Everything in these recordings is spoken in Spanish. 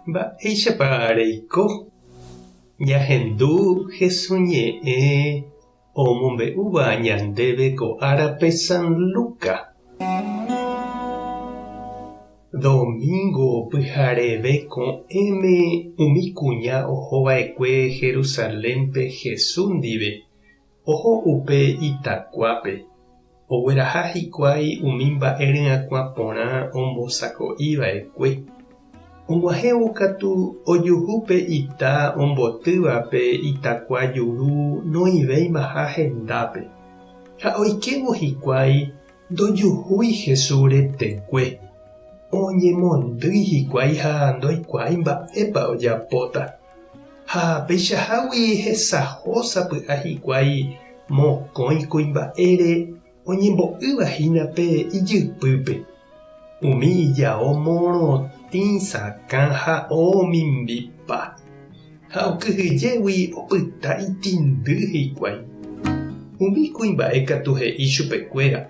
Mba'éichapa reiko. Ñahendu hesoñe'ẽ omombe'úva ñandéve ko árape San Luka. Domingo pyhareve ko'ẽme umi kuña ohova'ekue Jerusalénpe Jesús ndive. Oho upe itakuápe. Ogueraha hikuái umi mba'e ryakuã porã ombosako'iva'ekue. Og̃uahẽvo katu ojuhúpe ita ombotývape itakua juru noĩvéimaha hendápe. Ha oikevo hikuái ndojuhúi Jesús retekue. Oñemondýi hikuái ha ndoikuaái mba'épa ojapóta. Ha peichahágui hesahósapy'a hikuái mokõi kuimba'ére oñembo'yvahína pe ijypýpe. Umi ijao morotĩ sakã ha omimbipa. Ha okyhyjégui opyta itindy hikuái. Umi kuimba'e katu he'i chupekuéra.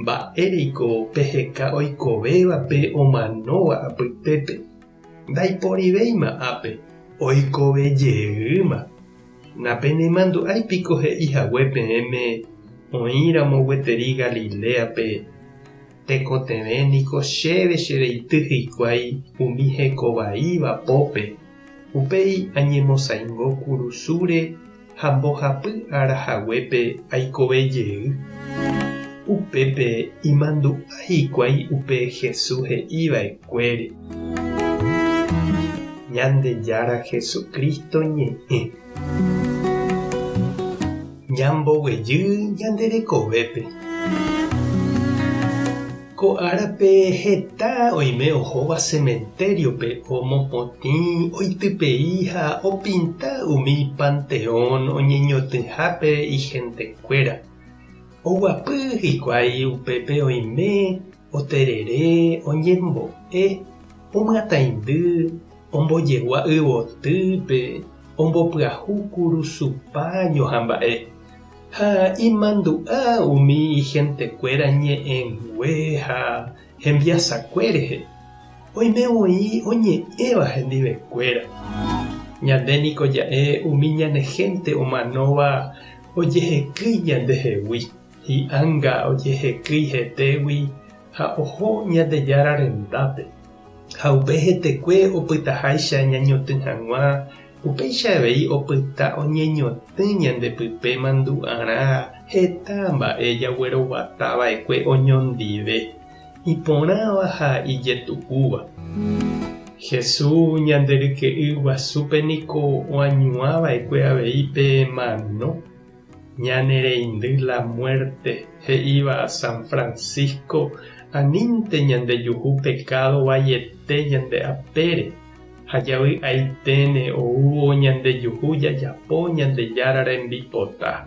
Mba'éreiko peheka oikovévape omanóva apytépe. Ndaiporivéima ápe. Oikovejeýma. Napenemandu'áipiko he'ihague peẽme oĩramo gueteri Galileape. Tekotevẽniko chéve che reity hikuái umi hekovaíva pópe. Upéi añemosãingo kurusúre ha mbohapy arahaguépe aikovejey. Upépe imandu'a hikuái upe Jesús he'íva'ekuére. Ñandejára Jesukristo ñe'ẽ. Ñamboguejy ñanderekovépe. Ko árape heta oime ohóva cementeriope omopotĩ oitypei ha opinta umi panteón oñeñotỹhápe igentekue. Oguapy hikuái upépe oime oterere oñembo'e omyatãindy ombojegua yvotýpe ombopyahu kurusupa ñohãmba'e. Ha imandu'a umi igentekue ñe'ẽngue ha hembiasakuérehe. Oime oĩ oñe'ẽva hendivekuéra. Ñandéniko ja'e umi ñanegénte omanóva ojehekýi ñandehegui. Hi'ãnga ojehekýi hetégui ha oho Ñandejára rendápe. Ha upe hetekue opytaháicha ñañotỹ hag̃ua. Upeichavéi opyta oñeñotỹ ñandepype mandu'arã heta mba'e jagueroguatava'ekue oñondive. Iporãva ha ijetu'úva. Jesús ñanderyke'y guasúpeniko oañuãva'ekue avei pe mano. Ñanereindy la muerte he'íva San Francisco anínte ñandejuhu pecado vaiete ñande apére. Ha javy'aiténe oúvo ñandejuhu jajapo Ñandejára rembipota.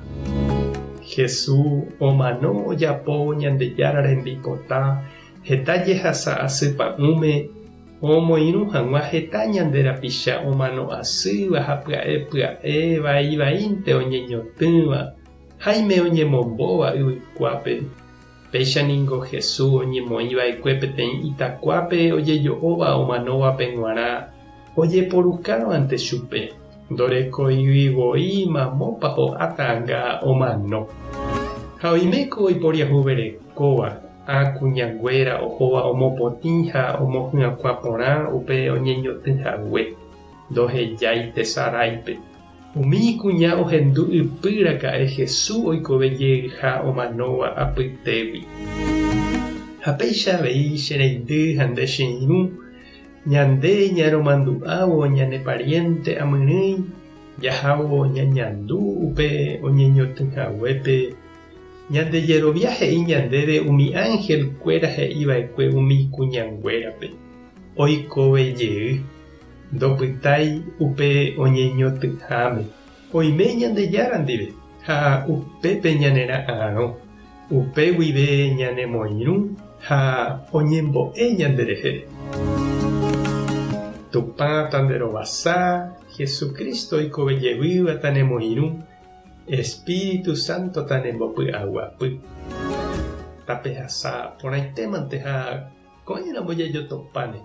Jesús omano ojapo Ñandejára rembipota heta jehasa asypa'ũme omoirũ hag̃ua heta ñanderapicha omano asýva ha pya'e vaívaínte oñeñotỹva haime oñemombóva yvykuápe. Péichaningo Jesús oñemoĩva'ekue peteĩ itakuápe ojejo'óva omanóvape g̃uarã ojeporukávante chupe. Ndorekoivivoi mamópa ho'átãnga omano. Ha oiméko oiporiahuverekóva akuñaguéra ohóva omopotĩ ha omohy'akua porã upe oñeñotỹhague ndohejái tesaráipe. Umi kuña ohendu ypýraka'e Jesús oikovejey ha omanóva apytégui. Ha péichavéi che reindy ha nde che irũ ñande ñaromandu'ávo ñane pariente amyrỹi jahávo ñañandu upe oñeñotỹhaguépe. Ñandejerovia he'i ñandéve umi ángel kuéra he'íva'ekue umi kuñanguérape. Oikovejey. Ndopytái upe oñeñotỹháme. Oime Ñandejára ndive. Ha upépe ñanera'ãrõ. Upe guive ñanemoirũ ha oñembo'e ñanderehe. Tupã tanderovasa Jesucristo oikovejeyvýva tanemoirũ. Espíritu Santo tanembopy'aguapy. Tapehasa porãitémante ha ko'ẽramo jajotopáne.